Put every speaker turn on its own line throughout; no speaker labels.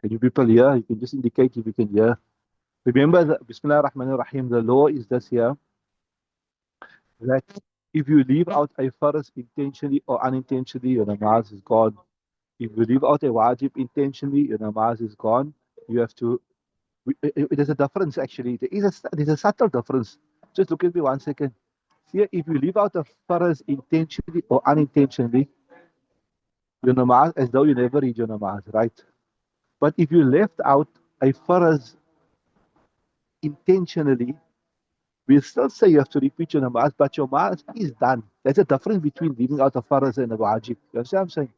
Can you people hear? You can just indicate if you can hear. Remember, Bismillah ar-Rahman ar-Rahim, the law is this here, that if you leave out a farz intentionally or unintentionally, your namaz is gone. If you leave out a wajib intentionally, your namaz is gone. You have to, there's a difference actually. There's a subtle difference. Just look at me 1 second. See, if you leave out a farz intentionally or unintentionally, your namaz, as though you never read your namaz, right? But if you left out a farz intentionally, we still say you have to repeat your namaz, but your namaz is done. There's a difference between leaving out a farz and a wajib. You understand what I'm saying?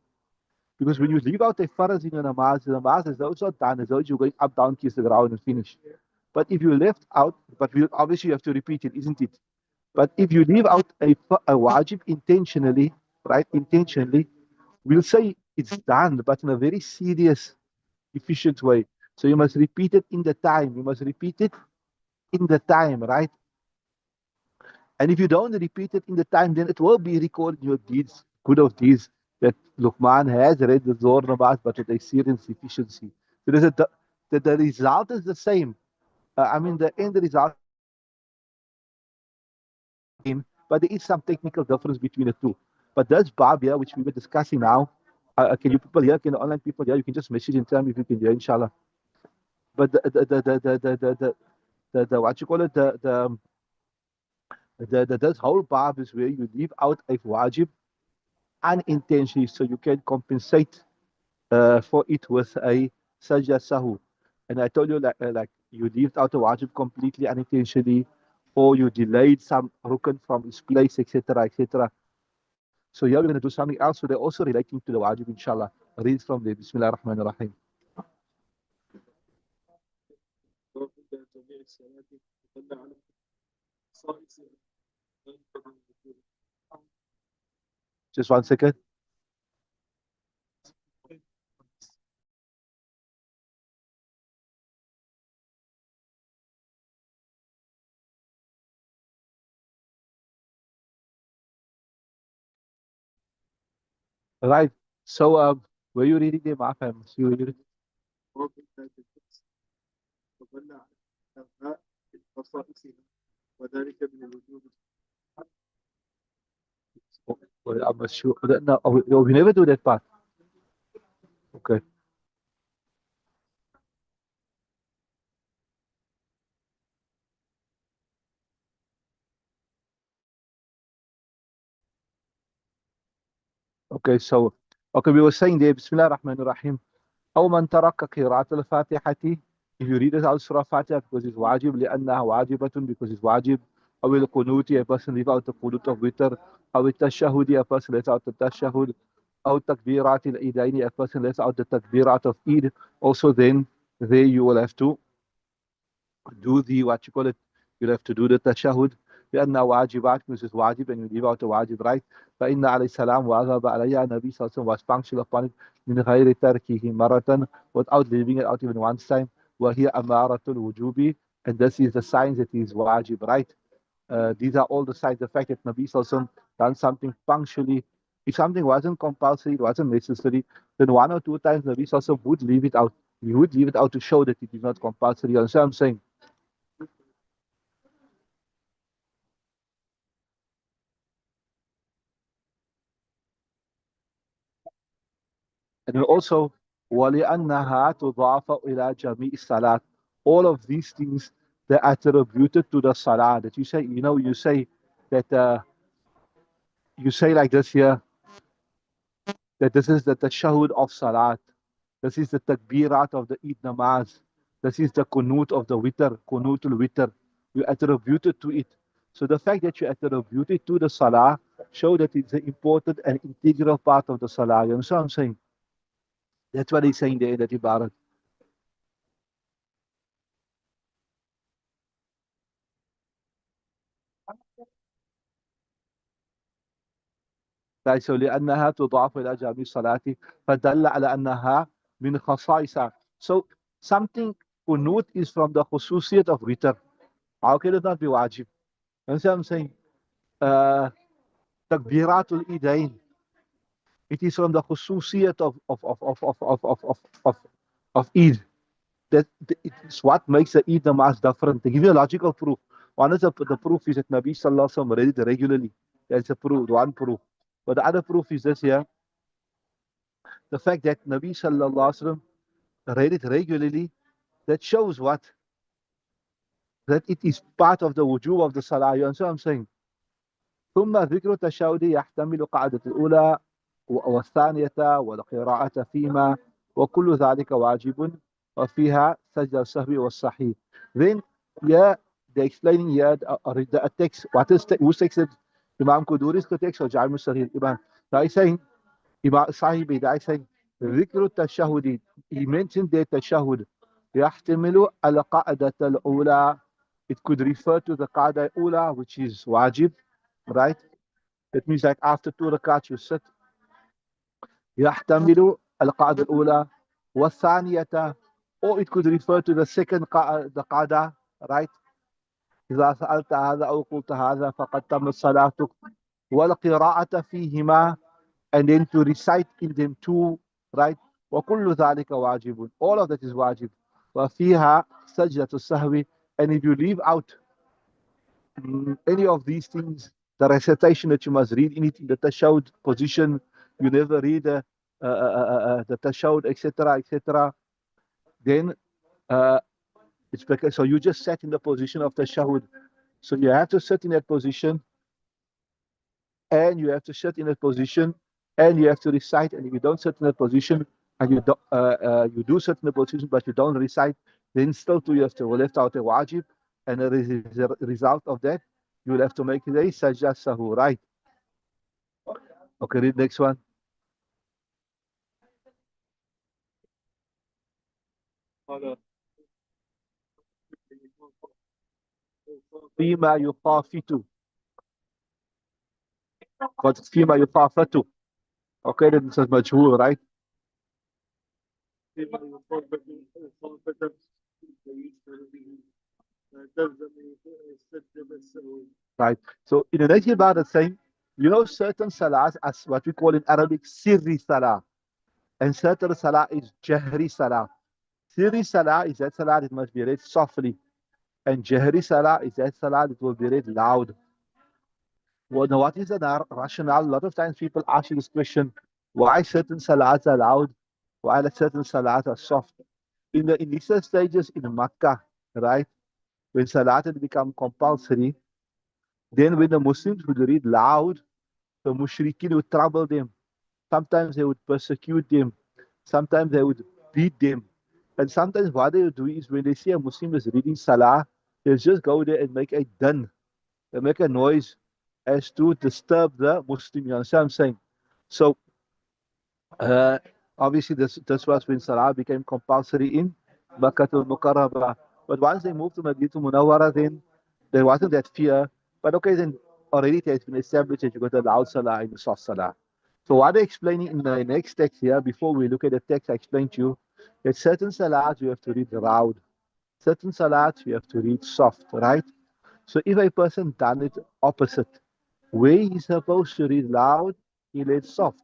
Because when you leave out a farz in your namaz, the namaz is also done, as though you're going up, down, kiss the ground and finish. But if you left out, but obviously you have to repeat it, isn't it? But if you leave out a wajib intentionally, right, intentionally, we'll say it's done, but in a very serious, efficient way. So you must repeat it in the time. You must repeat it in the time, right? And if you don't repeat it in the time, then it will be recorded in your deeds, good of deeds, that Luqman has read the Zohar Namaz, but with a serious efficiency. So there's the result is the same. The end result, but there is some technical difference between the two. But this bab here, which we were discussing now, can you people here, can the online people here, you can just message and tell me if you can hear, inshallah. But the what you call it, this whole bab is where you leave out a wajib unintentionally, so you can compensate for it with a sajda sahu. And I told you like you leave out a wajib completely unintentionally, or you delayed some rukn from its place, etc., etc. So here we're going to do something else, so they're also relating to the wajib, inshallah. Read from there. Bismillah ar-Rahman ar-Rahim. Just 1 second. Right. So were you reading the Ma'afam? You reading? Well, I'm not sure. No, we never do that part. Okay. Okay, so we were saying there, Bismillah ar-Rahman ar-Rahim. أو من ترك قراءة الفاتحة, if you read it out Surah Fatiha because it's wajib, لأنها واجبة because it's wajib, أو القنوت, a person leave out the qunut of witr, أو التشهد, a person lets out the tashahud, أو تكبيرات العيدين, a person lets out the takbirat of Eid. Also then, there you will have to do the, what you call it, you'll have to do the tashahud. لأنها واجبات, because it's wajib and you leave out the wajib, right? فإن عليه السلام وأذهب عليها, Nabi Sallallahu Alaihi Wasallam was punctual upon it, من غير تركه مرة, without leaving it out even one time. وهي أمارة الوجوب, and this is the signs that he is wajib, right? These are all the signs. The fact that Nabi Sallallahu Alaihi Wasallam done something punctually. If something wasn't compulsory, it wasn't necessary, then 1 or 2 times Nabi Sallallahu Alaihi Wasallam would leave it out. He would leave it out to show that it is not compulsory. You understand what I'm saying? And then also, وَلِأَنَّهَا تُضَافَ إِلَى جَمِيعِ الصَّلَاةِ. All of these things, they're attributed to the salah. That you say, you say that, you say like this here, that this is the tashahud of salat. This is the takbirat of the Eid namaz. This is the kunut of the witr, kunutul witr. You attribute it to it. So the fact that you attribute it to the salah show that it's an important and integral part of the salah. You understand what I'm saying? That's what he's saying there in that ibarat. ليس لأنها تضاف إلى جميع الصلاة فدل على أنها من خصائصها. So something kunut is from the khususiyat of witr. How can it not be wajib? You understand what I'm saying? Uh, Takbiratul Idain. It is from the khususiyat of of Eid. It's what makes the Eid namaz different. To give you a logical proof, one is the proof is that Nabi Sallallahu Alaihi Wasallam read it regularly. That's a proof, one proof. But the other proof is this here, the fact that Nabi Sallallahu Alaihi Wasallam read it regularly. That shows what? That it is part of the wujub of the salah. You understand what I'm saying? ثم ذكر التشهد يحتمل قاعدة الأولى والثانية والقراءة فيما وكل ذلك واجب وفيها سجد السهو والصحيح. Then yeah, they're explaining here the text. What is who's text it? Imam Quduri's text or Jami Sahih Imam. Now he's saying Imam Sahibi. He's saying ذكر التشهد. He mentioned the tashahud. يحتمل القاعدة الأولى. It could refer to the qa'da ula, which is wajib, right? That means like after 2 rakats you sit. يحتمل القاعدة الأولى والثانية, or it could refer to the second the qa'da, right? إذا سألت هذا أو قلت هذا فقد تم صلاتك والقراءة فيهما, and then to recite in them too, right? وكل ذلك واجب. All of that is wajib. وفيها سجدة السهو, and if you leave out any of these things, the recitation that you must read in it, in the tashahud position, you never read the tashahud, etc., etc., then it's because, so you just sat in the position of tashahud. So you have to sit in that position, and you have to sit in that position, and you have to recite. And if you don't sit in that position, and you do sit in the position, but you don't recite, then still too you have to left out a wajib, and as a result of that, you will have to make a sajda sahu, right? Okay, read next one. فيما يخافت. But فيما يخافت. Okay, then it says majhul, right? Right. So in the next about the same, you know, certain salahs as what we call in Arabic sirri salah, and certain salah is jahri salah. Sirri salah is that salah that must be read softly, and jahri salah is that salah that will be read loud. Well, now what is the rationale? A lot of times people ask you this question: why certain salahs are loud, while certain salahs are soft? In the initial stages in Makkah, right, when salat had become compulsory, then when the Muslims would read loud, the mushrikeen would trouble them. Sometimes they would persecute them. Sometimes they would beat them. And sometimes what they would do is when they see a Muslim is reading salah, they'll just go there and make a dun. They make a noise as to disturb the Muslim. You understand what I'm saying? So Uh, obviously, this was when Salah became compulsory in Makkah al-Mukarrama. But once they moved to Madinah Munawwara, then there wasn't that fear. But okay, then already it has been established that you got the loud Salah and the soft Salah. So what they're explaining in the next text here, before we look at the text, I explained to you that certain Salahs you have to read loud, certain Salahs you have to read soft, right? So if a person done it opposite, where he's supposed to read loud, he reads soft.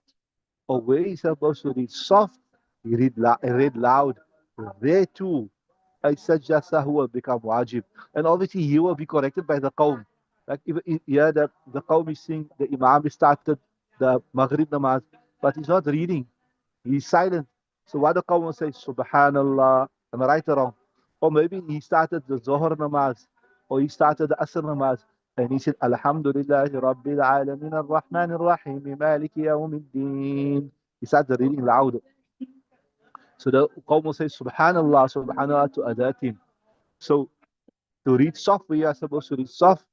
Or where he's supposed to read soft, he read loud. There too, a sajda sahwi will become wajib. And obviously he will be corrected by the qawm. Like if here the qawm is saying the imam started the maghrib namaz, but he's not reading. He's silent. So what the qawm will say, Subhanallah, am I right or wrong? Or maybe he started the Zohar namaz, or he started the Asr namaz, and he said, Alhamdulillah, Rabbil Alameen, Ar-Rahman Ar-Rahim, Maliki Yawmiddin. He started reading loud. So the qawm will say, Subhanallah, Subhanallah to Adatim. So to read soft where you are supposed to read soft,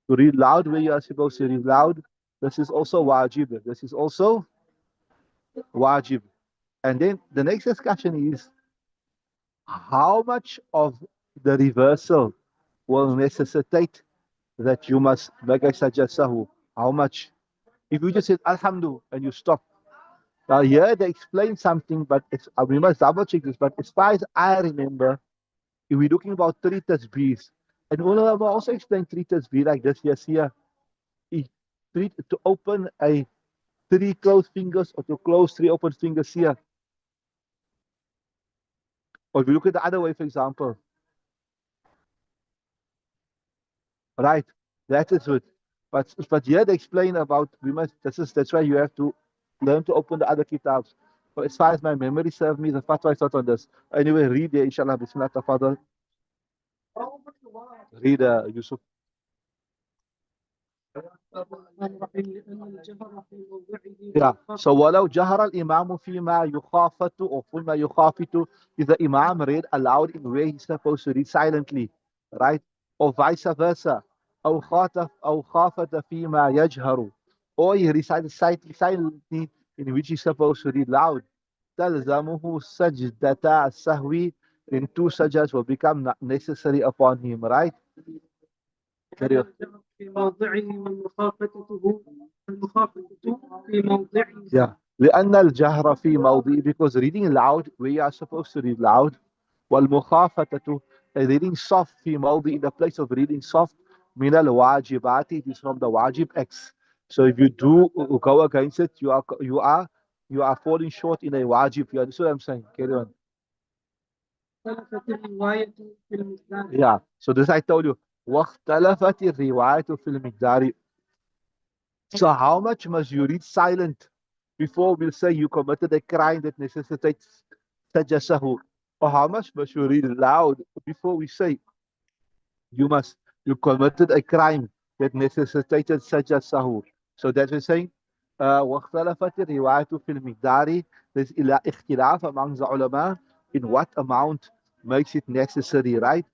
to read loud where you are supposed to read loud, this is also wajib. This is also wajib. And then the next discussion is how much of the reversal will necessitate that you must make a sahu? How much? If you just said Alhamdulillah and you stop. Now here they explain something, but we must double check this. But as far as I remember, if we're looking about three tasbihs, and ulama also explain three tasbih like this. Yes, here, to open a three closed fingers or to close three open fingers here. Or if you look at the other way, for example, right? That is it. But here they explain about we must. That's why you have to learn to open the other kitabs. But as far as my memory serves me, the fatwa is not on this. Anyway, read there, inshallah. Bismillah, tafadal. Read, Yusuf. Yeah. So ولو جهر الإمام فيما يخافت or فيما يخافت, if the Imam read aloud in where he's supposed to read silently, right? Or vice versa. أو خافت فيما يجهر, or he recited silently in which he's supposed to read loud. تلزمه سجدتا السهوي, in two sajdas will become necessary upon him, right? Carry on. في موضعه والمخافتة في موضعه. Yeah. لأن الجهر في موضع, because reading loud where you are supposed to read loud, والمخافتة reading soft في موضع, in the place of reading soft, من الواجبات, it is from the wajib acts. So if you do go against it, you are falling short in a wajib. You understand what I'm saying? Carry on. Yeah. So this I told you. واختلفت الرواية في المقدار. So how much must you read silent before we'll say you committed a crime that necessitates tajasahu? Or how much must you read loud before we say you committed a crime that necessitated tajasahu? So that's what we're saying. واختلفت الرواية في المقدار. There's اختلاف among the ulama in what amount makes it necessary, right?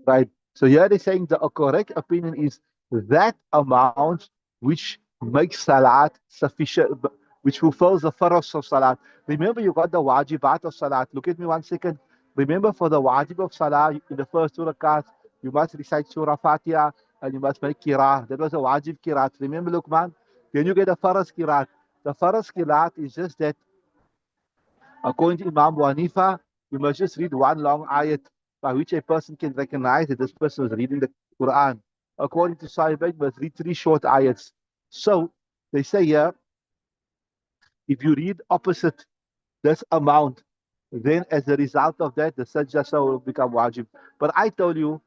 Right. So here they're saying the correct opinion is that amount which makes salat sufficient, which fulfills the faras of salat. Remember, you got the wajibat of salat. Look at me 1 second. Remember, for the wajib of salat, in the first two rakats, you must recite Surah Fatiha and you must make kirah. That was a wajib kirat. Remember, Luqman? Then you get the faras kirat. The faras kirat is just that, according to Imam Abu Hanifa, you must just read one long ayat by which a person can recognize that this person is reading the Quran. According to Sahih, you must read three short ayats. So they say here, if you read opposite this amount, then as a result of that, the sajda will become wajib. But I told you,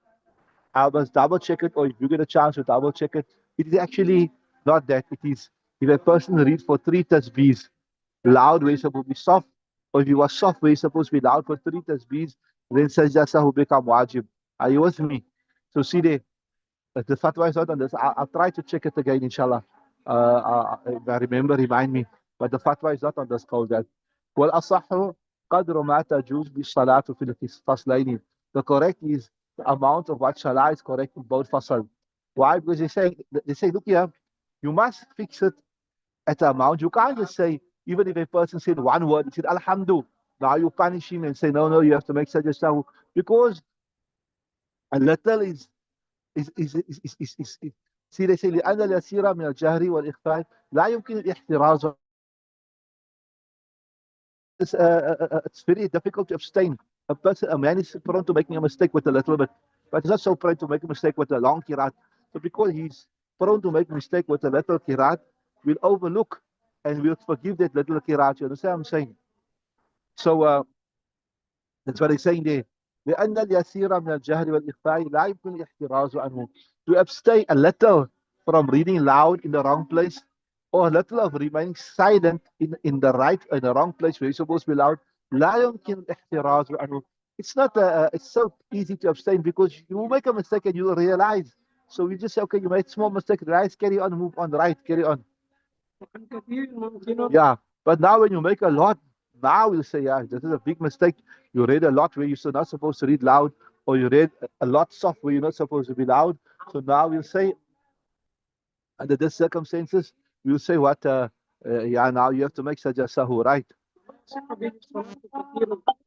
I must double check it, or if you get a chance to double check it, it is actually not that. It is if a person reads for three tasbeehs, loud where it's supposed to be soft, or if you are soft where it's supposed to be loud for three tasbeehs, then sajda will become wajib. Are you with me? So see there, the fatwa is not on this. I'll try to check it again, inshallah. If I remember, remind me. But the fatwa is not on this call that. والأصح قدر ما تجوز بالصلاة في الفصلين. The correct is the amount of what salah is correct in both fasal. Why? Because they say, look here, you must fix it at the amount. You can't just say, even if a person said one word, he said Alhamdulillah. Now you punish him and say, no, you have to make such a sahu. Because a little is see, they say لأن اليسير من الجهر والإخفاء لا يمكن الاحتراز. It's very difficult to abstain. A man is prone to making a mistake with a little bit, but he's not so prone to make a mistake with a long kirat. So because he's prone to make a mistake with a little kirat, we'll overlook and we'll forgive that little kirat. You understand what I'm saying? So that's what he's saying there. لأن اليسير من الجهر والإخفاء لا يمكن الاحتراز عنه. To abstain a little from reading loud in the wrong place, or a little of remaining silent in the wrong place where you're supposed to be loud. لا يمكن الاحتراز عنه. It's not it's so easy to abstain because you make a mistake and you realize. So you just say, okay, you made small mistake, realize, carry on, move on, right, carry on. Yeah, but now when you make a lot, now we'll say, yeah, this is a big mistake. You read a lot where you're not supposed to read loud, or you read a lot soft where you're not supposed to be loud. So now we'll say, under these circumstances, we'll say what, yeah, now you have to make sajda sahu, right?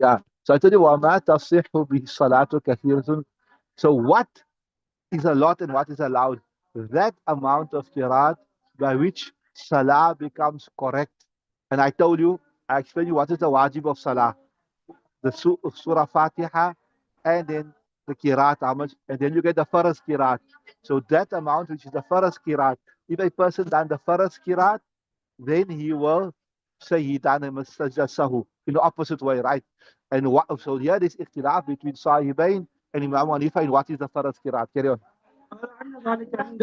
Yeah. So I told you, وَمَا تَصِحُ بِهِ الصَّلَاةُ كَثِيرٌ. So what is a lot and what is allowed? That amount of qiraat by which salah becomes correct. And I told you, I explained you what is the wajib of salah. The surah Fatiha, and then the qiraat, how much, and then you get the faras qiraat. So that amount which is the faras qiraat, if a person done the faras qiraat, then he will say he done a sahu in the opposite way, right? And what, so here is ikhtilaf between Sahibain and Imam Hanifa in what is the Farad Qiraat. Carry on.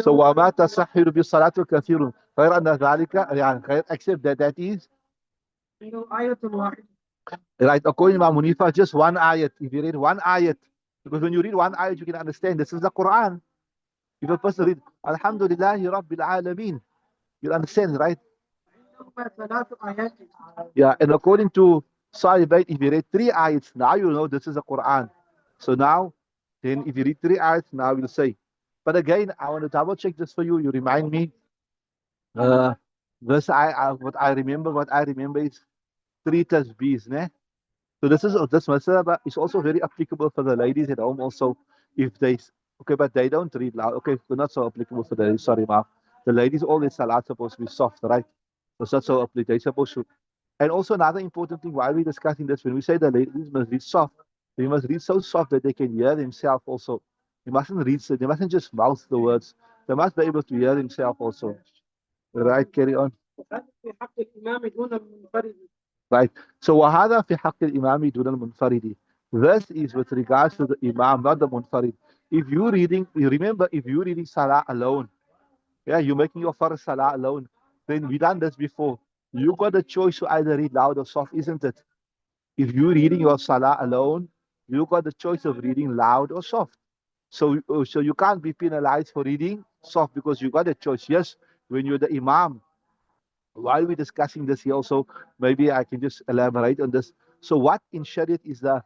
So وما تسحر بالصلاة كثير غير أن ذلك يعني غير except that is right according to Imam Hanifa just one ayat. If you read one ayat, because when you read one ayat you can understand this is the Quran. If a person read Alhamdulillahi Rabbil Alameen, you'll understand, right? Yeah, and according to Sahih, if you read three ayats, now you know this is the Quran. So now, then if you read three ayats, now you'll say. But again, I want to double check this for you. You remind me. Uh, this what I remember is three tasbeehs, ne? So this masala is also very applicable for the ladies at home also. If they okay, but they don't read loud. Okay, so not so applicable for the ladies. Sorry, ma. The ladies all in salat supposed to be soft, right? So it's not so applicable. They're supposed to. And also another important thing why we're discussing this, when we say the ladies must read soft, they must read so soft that they can hear themselves also. They mustn't just mouth the words. They must be able to hear themselves also. Right, carry on. Right. So وهذا في حق الإمام دون المنفرد. This is with regards to the Imam, not the Munfarid. If you reading, you remember, if you reading Salah alone, yeah, you're making your first Salah alone, then we done this before. You got the choice to either read loud or soft, isn't it? If you're reading your Salah alone, you got the choice of reading loud or soft. So you can't be penalized for reading soft because you got a choice. Yes, when you're the Imam, while we're discussing this here also, maybe I can just elaborate on this. So what in Shariat is the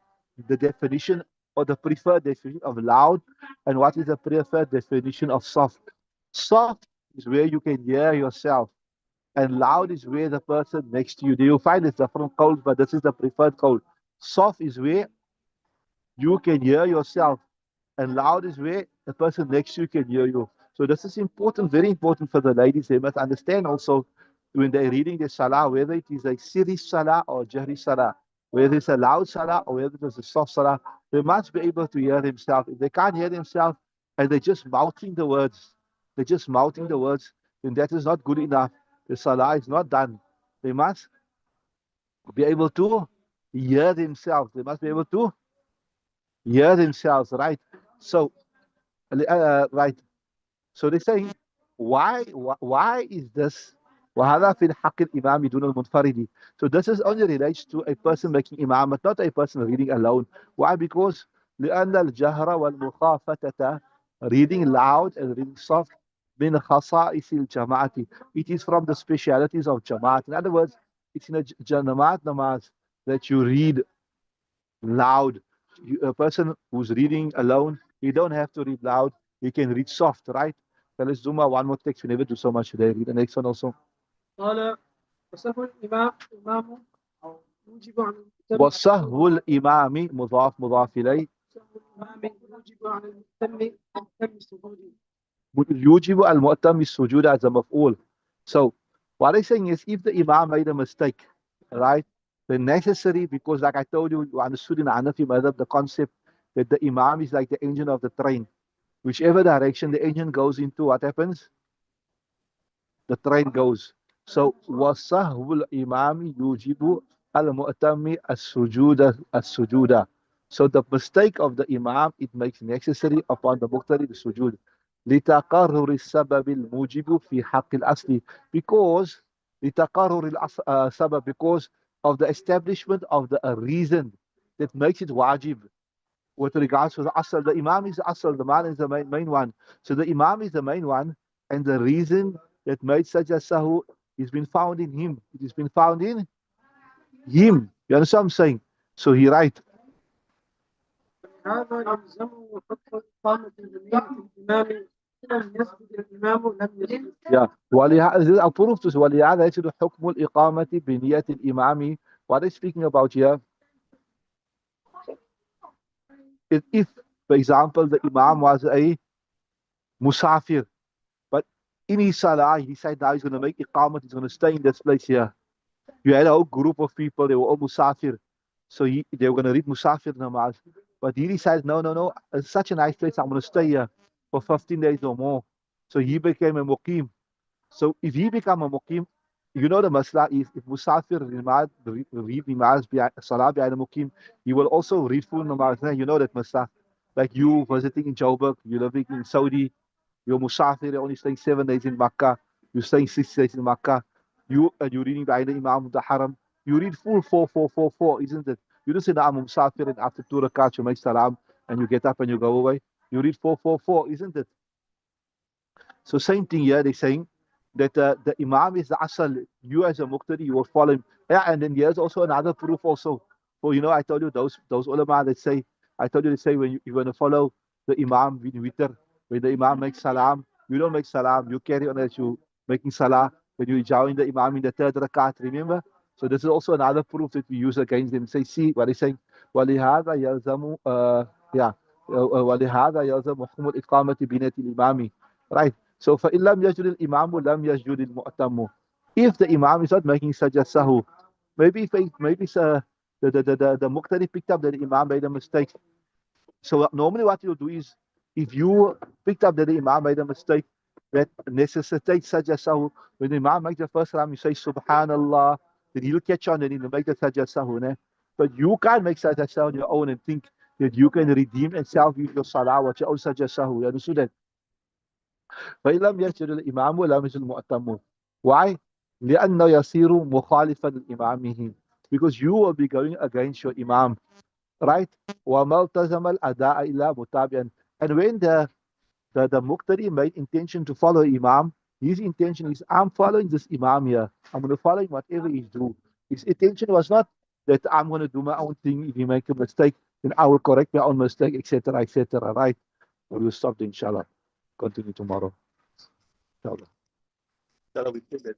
definition or the preferred definition of loud, and what is the preferred definition of soft? Soft is where you can hear yourself, and loud is where the person next to you. You'll find it's different codes, but this is the preferred code. Soft is where you can hear yourself, and loud is where the person next to you can hear you. So this is important, very important for the ladies. They must understand also when they're reading the salah, whether it is a serious salah or jahri salah, whether it's a loud salah or whether it's a soft salah, they must be able to hear themselves. If they can't hear themselves and they're just mouthing the words, then that is not good enough. The salah is not done. They must be able to hear themselves. They must be able to hear themselves, right? So, right. So they're saying, why is this? وهذا في الحق الإمام دون المنفرد. So this is only relates to a person making imam, but not a person reading alone. Why? Because لأن الجهر والمخافتة, reading loud and reading soft, من خصائص الجماعة. It is from the specialities of Jamaat. In other words, it's in a Jamaat namaz that you read loud. A person who's reading alone, he don't have to read loud. He can read soft, right? So let's zoom out one more text. We never do so much today. Read the next one also. وصهو الإمام مضاف إليه يوجب المؤتم السجود as a مفعول. So what I'm saying is, if the Imam made a mistake, right, then necessary, because like I told you, you understood in the Hanafi madhab the concept that the Imam is like the engine of the train. Whichever direction the engine goes into, what happens? The train goes. So وَصَهْوُ الْإِمَامِ يُوجِبُ الْمُؤْتَمِ السُّجُودَ. So the mistake of the Imam, it makes necessary upon the Muqtadi the sujood. لِتَقَرُّرِ السَّبَبِ الْمُوجِبُ فِي حَقِّ الْأَصْلِ. Because لِتَقَرُّرِ السَّبَبِ, because of the establishment of the reason that makes it wajib with regards to the asal. The Imam is the asal, the man is the main one. So the Imam is the main one, and the reason that made such a sahu has been found in him. It has been found in him. You understand what I'm saying? So he right. Yeah. ولهذا approve to ولهذا يجد حكم الإقامة بنية الإمام. What is speaking about here? If, for example, the Imam was a musafir, but in his salah, he said now he's going to make iqamat, he's going to stay in this place here. You had a whole group of people, they were all musafir. So they were going to read musafir namaz. But he decided, no, it's such a nice place, I'm going to stay here for 15 days or more. So he became a muqim. So if he become a muqim, You know the masla is if Musafir read Namaz, Salah behind the Mukim, he will also read full Namaz. You know that masla. Like you visiting in Joburg, you living in Saudi, you're Musafir, you're only staying 7 days in Makkah, you're staying 6 days in Makkah, you're reading behind the Imam of the Haram, you read full 4, 4, 4, 4, isn't it? You don't say that I'm Musafir and after 2 rakats you make Salam and you get up and you go away. You read 4, 4, 4, isn't it? So same thing here, they're saying that the Imam is the Asal. You as a Muqtadi, you will follow him. Yeah, and then there's also another proof also. For I told you those ulama that say, I told you they say when you're going to follow the Imam in Witr, when the Imam makes Salam, you don't make Salam, you carry on as you making Salah, when you join the Imam in the third rakat, remember? So this is also another proof that we use against them. Say, see what they say, وَلِهَذَا يَلْزَمُ yeah, وَلِهَذَا يَلْزَمُ حُكْمُ الْإِقَامَةِ بِنَيْةِ الْإِمَامِ. Right? So فَإِنْ لَمْ يَجْرِ الْإِمَامُ لَمْ يَسْجُدِ الْمُؤْتَمُّ. If the Imam is not making such a sahu, maybe the Muqtadi picked up that the Imam made a mistake. So normally what you'll do is, if you picked up that the Imam made a mistake that necessitates such a sahu, when the Imam makes the first salam, you say Subhanallah, then he'll catch on and he'll make the such a sahu. Ne? But you can't make such a sahu on your own and think that you can redeem and salvage your salah with your own such a sahu. You understood that? فإن لم يسجد الإمام لم يسجد المؤتم. Why? لأنه يصير مخالفا لإمامه. Because you will be going against your Imam, right? وما التزم الأداء إلا متابعا. And when the Muqtadi made intention to follow Imam, his intention is, I'm following this Imam here. I'm going to follow him whatever he's do. His intention was not that I'm going to do my own thing. If he make a mistake, then I will correct my own mistake, etc., etc., right? We will stop, inshallah. Continue tomorrow. Inshallah. Inshallah, we feel that.